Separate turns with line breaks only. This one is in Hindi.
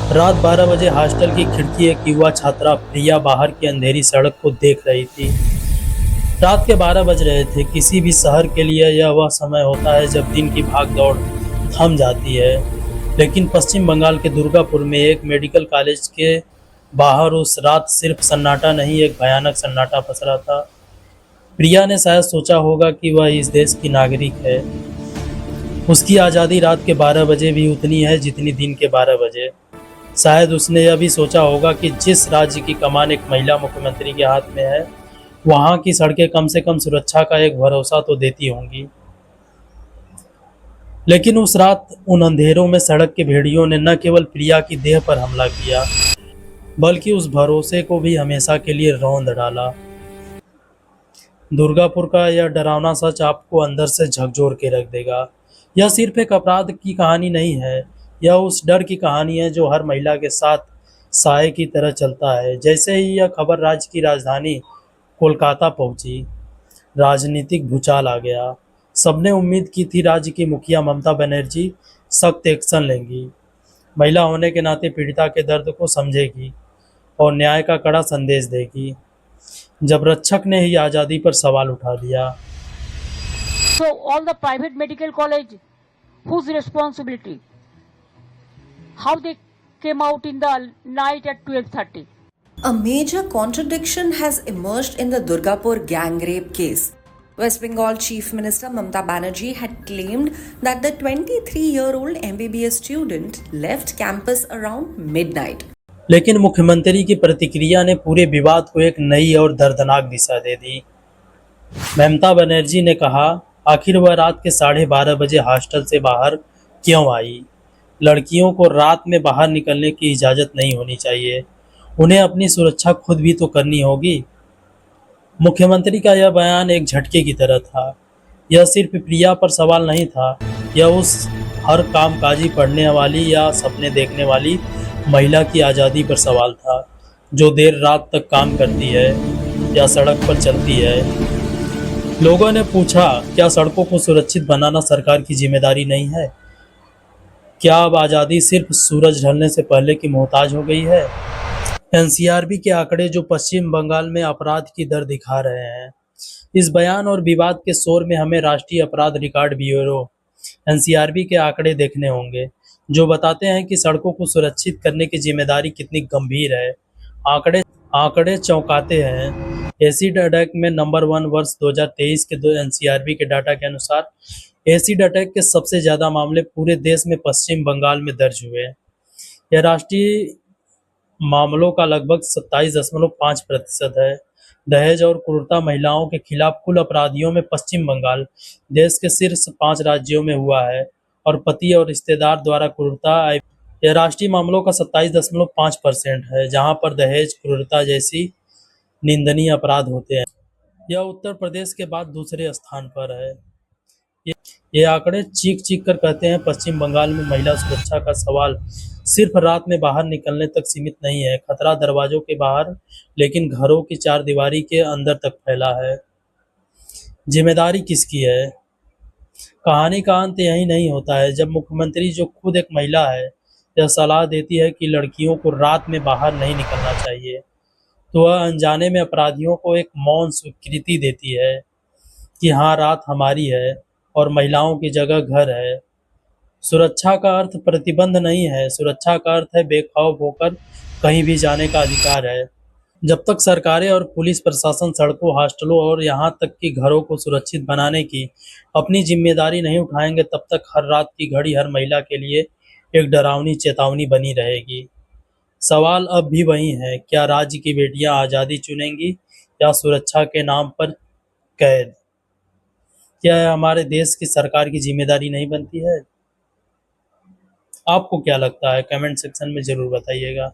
रात 12 बजे हॉस्टल की खिड़की एक युवा छात्रा प्रिया बाहर की अंधेरी सड़क को देख रही थी। रात के 12 बज रहे थे। किसी भी शहर के लिए यह वह समय होता है जब दिन की भाग दौड़ थम जाती है। लेकिन पश्चिम बंगाल के दुर्गापुर में एक मेडिकल कॉलेज के बाहर उस रात सिर्फ सन्नाटा नहीं, एक भयानक सन्नाटा पसरा था। प्रिया ने शायद सोचा होगा कि वह इस देश की नागरिक है। उसकी आज़ादी रात के 12 बजे भी उतनी है जितनी दिन के 12 बजे। शायद उसने यह भी सोचा होगा कि जिस राज्य की कमान एक महिला मुख्यमंत्री के हाथ में है, वहाँ की सड़कें कम से कम सुरक्षा का एक भरोसा तो देती होंगी। लेकिन उस रात उन अंधेरों में सड़क के भेड़ियों ने न केवल प्रिया की देह पर हमला किया, बल्कि उस भरोसे को भी हमेशा के लिए रौंद डाला। दुर्गापुर का यह डरावना सच आपको अंदर से झकझोर के रख देगा। यह सिर्फ एक अपराध की कहानी नहीं है, यह उस डर की कहानी है जो हर महिला के साथ साए की तरह चलता है। जैसे ही यह खबर राज्य की राजधानी कोलकाता पहुंची, राजनीतिक भूचाल आ गया। सबने उम्मीद की थी राज्य की मुखिया ममता बनर्जी सख्त एक्शन लेंगी, महिला होने के नाते पीड़िता के दर्द को समझेगी और न्याय का कड़ा संदेश देगी। जब रक्षक ने ही आज़ादी पर सवाल उठा दिया।
So all the private medical college, whose responsibility? How they came out in the night at 12:30?
A major contradiction has emerged in the Durgapur gang rape case. West Bengal Chief Minister Mamata Banerjee had claimed that the 23-year-old MBBS student left campus around midnight.
लेकिन मुख्यमंत्री की प्रतिक्रिया ने पूरे विवाद को एक नई और दर्दनाक दिशा दे दी। ममता बनर्जी ने कहा, आखिर वह रात के 12:30 बजे हॉस्टल से बाहर क्यों आई? लड़कियों को रात में बाहर निकलने की इजाज़त नहीं होनी चाहिए। उन्हें अपनी सुरक्षा खुद भी तो करनी होगी। मुख्यमंत्री का यह बयान एक झटके की तरह था। यह सिर्फ प्रिया पर सवाल नहीं था, यह उस हर कामकाजी पढ़ने वाली या सपने देखने वाली महिला की आज़ादी पर सवाल था, जो देर रात तक काम करती है या सड़क पर चलती है। लोगों ने पूछा, क्या सड़कों को सुरक्षित बनाना सरकार की जिम्मेदारी नहीं है? क्या अब आज़ादी सिर्फ सूरज ढलने से पहले की मोहताज हो गई है? एनसीआरबी के आंकड़े जो पश्चिम बंगाल में अपराध की दर दिखा रहे हैं। इस बयान और विवाद के शोर में हमें राष्ट्रीय अपराध रिकॉर्ड ब्यूरो एनसीआरबी के आंकड़े देखने होंगे, जो बताते हैं कि सड़कों को सुरक्षित करने की जिम्मेदारी कितनी गंभीर है। आंकड़े चौंकाते हैं। एसिड अटैक में नंबर 1 वर्ष 2023 के एनसीआरबी के डाटा के अनुसार एसिड अटैक के सबसे ज़्यादा मामले पूरे देश में पश्चिम बंगाल में दर्ज हुए। यह राष्ट्रीय मामलों का लगभग 27.5% है। दहेज और क्रूरता महिलाओं के खिलाफ कुल अपराधियों में पश्चिम बंगाल देश के शीर्ष 5 राज्यों में हुआ है और पति और रिश्तेदार द्वारा क्रूरता यह राष्ट्रीय मामलों का 27.5% है, जहां पर दहेज, क्रूरता जैसी निंदनीय अपराध होते हैं। यह उत्तर प्रदेश के बाद दूसरे स्थान पर है। ये आंकड़े चीख चीख कर कहते हैं, पश्चिम बंगाल में महिला सुरक्षा का सवाल सिर्फ रात में बाहर निकलने तक सीमित नहीं है। खतरा दरवाजों के बाहर, लेकिन घरों की चारदीवारी के अंदर तक फैला है। जिम्मेदारी किसकी है? कहानी का अंत यही नहीं होता है। जब मुख्यमंत्री, जो खुद एक महिला है, यह सलाह देती है कि लड़कियों को रात में बाहर नहीं निकलना चाहिए, तो वह अनजाने में अपराधियों को एक मौन स्वीकृति देती है कि हाँ, रात हमारी है और महिलाओं की जगह घर है। सुरक्षा का अर्थ प्रतिबंध नहीं है, सुरक्षा का अर्थ है बेखौफ होकर कहीं भी जाने का अधिकार है। जब तक सरकारें और पुलिस प्रशासन सड़कों, हॉस्टलों और यहाँ तक कि घरों को सुरक्षित बनाने की अपनी जिम्मेदारी नहीं उठाएंगे, तब तक हर रात की घड़ी हर महिला के लिए एक डरावनी चेतावनी बनी रहेगी। सवाल अब भी वही है, क्या राज्य की बेटियां आज़ादी चुनेंगी या सुरक्षा के नाम पर कैद? क्या यह हमारे देश की सरकार की जिम्मेदारी नहीं बनती है? आपको क्या लगता है? कमेंट सेक्शन में ज़रूर बताइएगा।